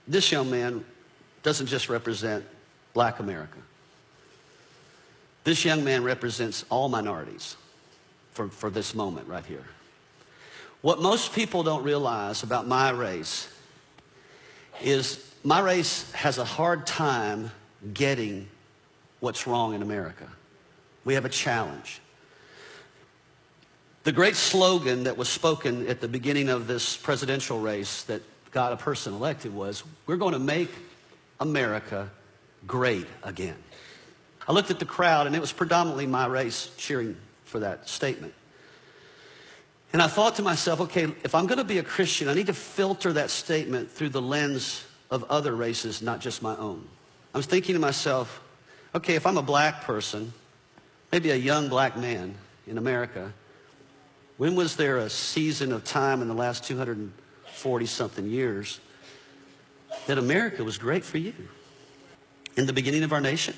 This young man doesn't just represent black America. This young man represents all minorities for this moment right here. What most people don't realize about my race is my race has a hard time getting what's wrong in America. We have a challenge. The great slogan that was spoken at the beginning of this presidential race that got a person elected was, we're going to make America great again. I looked at the crowd, and it was predominantly my race cheering for that statement. And I thought to myself, okay, if I'm going to be a Christian, I need to filter that statement through the lens of other races, not just my own. I was thinking to myself, okay, if I'm a black person, maybe a young black man in America, when was there a season of time in the last 240-something years that America was great for you? In the beginning of our nation,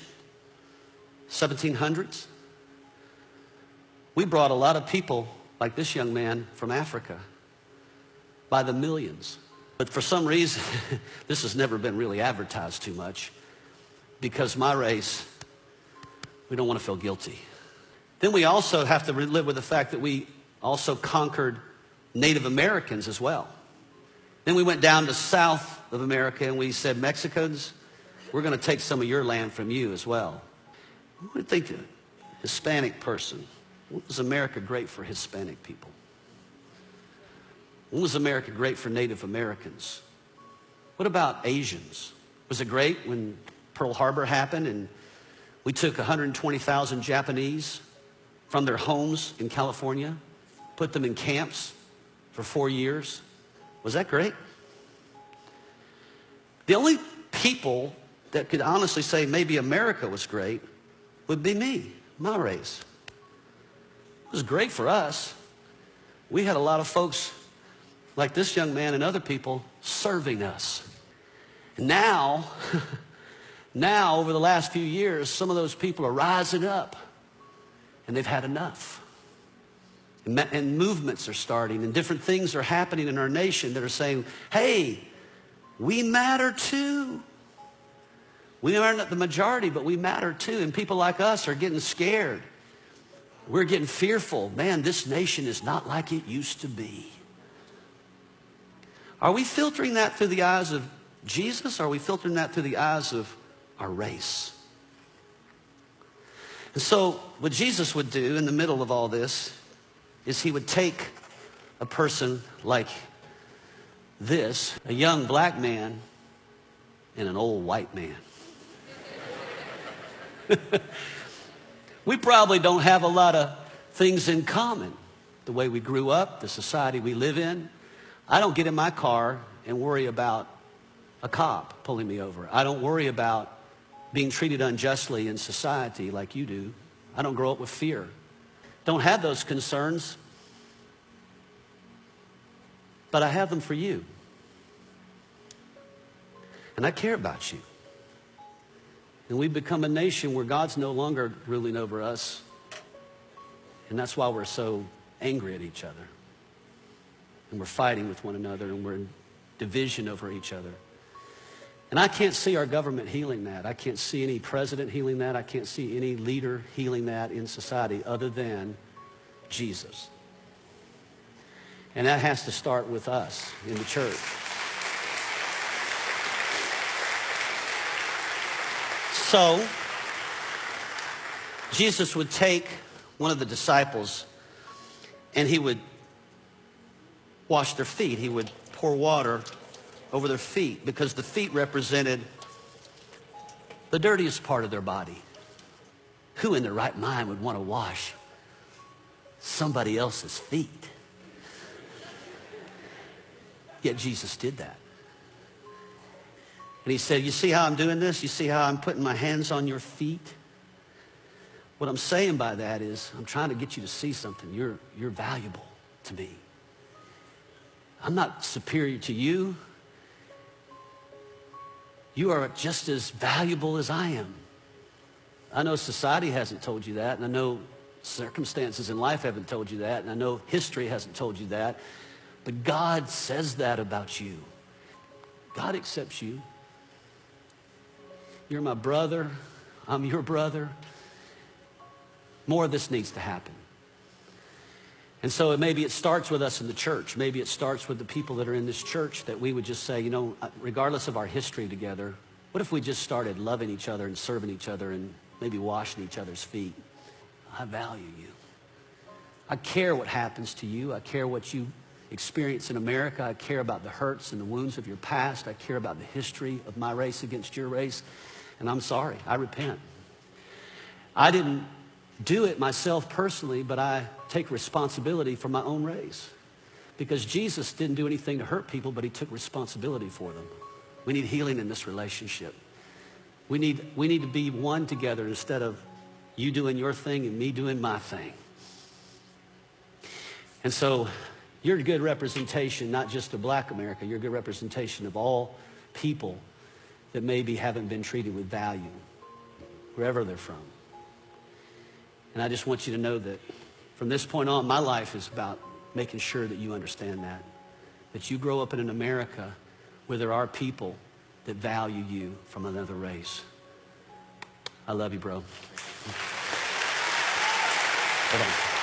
1700s, we brought a lot of people like this young man from Africa by the millions. But for some reason, this has never been really advertised too much because my race, we don't want to feel guilty. Then we also have to live with the fact that we also conquered Native Americans as well. Then we went down to South of America and we said, Mexicans, we're going to take some of your land from you as well. What do you think of a Hispanic person? When was America great for Hispanic people? When was America great for Native Americans? What about Asians? Was it great when Pearl Harbor happened and we took 120,000 Japanese from their homes in California, put them in camps for 4 years? Was that great? The only people that could honestly say maybe America was great would be me, my race. It was great for us. We had a lot of folks like this young man and other people serving us. Now, over the last few years, some of those people are rising up and they've had enough. And movements are starting and different things are happening in our nation that are saying, hey, we matter too. We are not the majority, but we matter too. And people like us are getting scared. We're getting fearful. Man, this nation is not like it used to be. Are we filtering that through the eyes of Jesus? Or are we filtering that through the eyes of our race? And so what Jesus would do in the middle of all this is he would take a person like this, a young black man and an old white man. We probably don't have a lot of things in common. The way we grew up, the society we live in. I don't get in my car and worry about a cop pulling me over. I don't worry about being treated unjustly in society like you do. I don't grow up with fear. Don't have those concerns. But I have them for you. And I care about you. And we've become a nation where God's no longer ruling over us. And that's why we're so angry at each other. And we're fighting with one another and we're in division over each other. And I can't see our government healing that. I can't see any president healing that. I can't see any leader healing that in society other than Jesus. And that has to start with us in the church. So, Jesus would take one of the disciples and he would wash their feet. He would pour water over their feet because the feet represented the dirtiest part of their body. Who in their right mind would want to wash somebody else's feet? Yet Jesus did that. And he said, you see how I'm doing this? You see how I'm putting my hands on your feet? What I'm saying by that is I'm trying to get you to see something. You're valuable to me. I'm not superior to you. You are just as valuable as I am. I know society hasn't told you that, and I know circumstances in life haven't told you that, and I know history hasn't told you that, but God says that about you. God accepts you. You're my brother. I'm your brother. More of this needs to happen. And so maybe it starts with us in the church. Maybe it starts with the people that are in this church, that we would just say, you know, regardless of our history together, what if we just started loving each other and serving each other and maybe washing each other's feet? I value you. I care what happens to you. I care what you experience in America. I care about the hurts and the wounds of your past. I care about the history of my race against your race. And I'm sorry. I repent. I didn't do it myself personally, but I take responsibility for my own race. Because Jesus didn't do anything to hurt people, but he took responsibility for them. We need healing in this relationship. We need to be one together instead of you doing your thing and me doing my thing. And so you're a good representation, not just of Black America. You're a good representation of all people that maybe haven't been treated with value, wherever they're from. And I just want you to know that from this point on, my life is about making sure that you understand that you grow up in an America where there are people that value you from another race. I love you, bro. Hold on.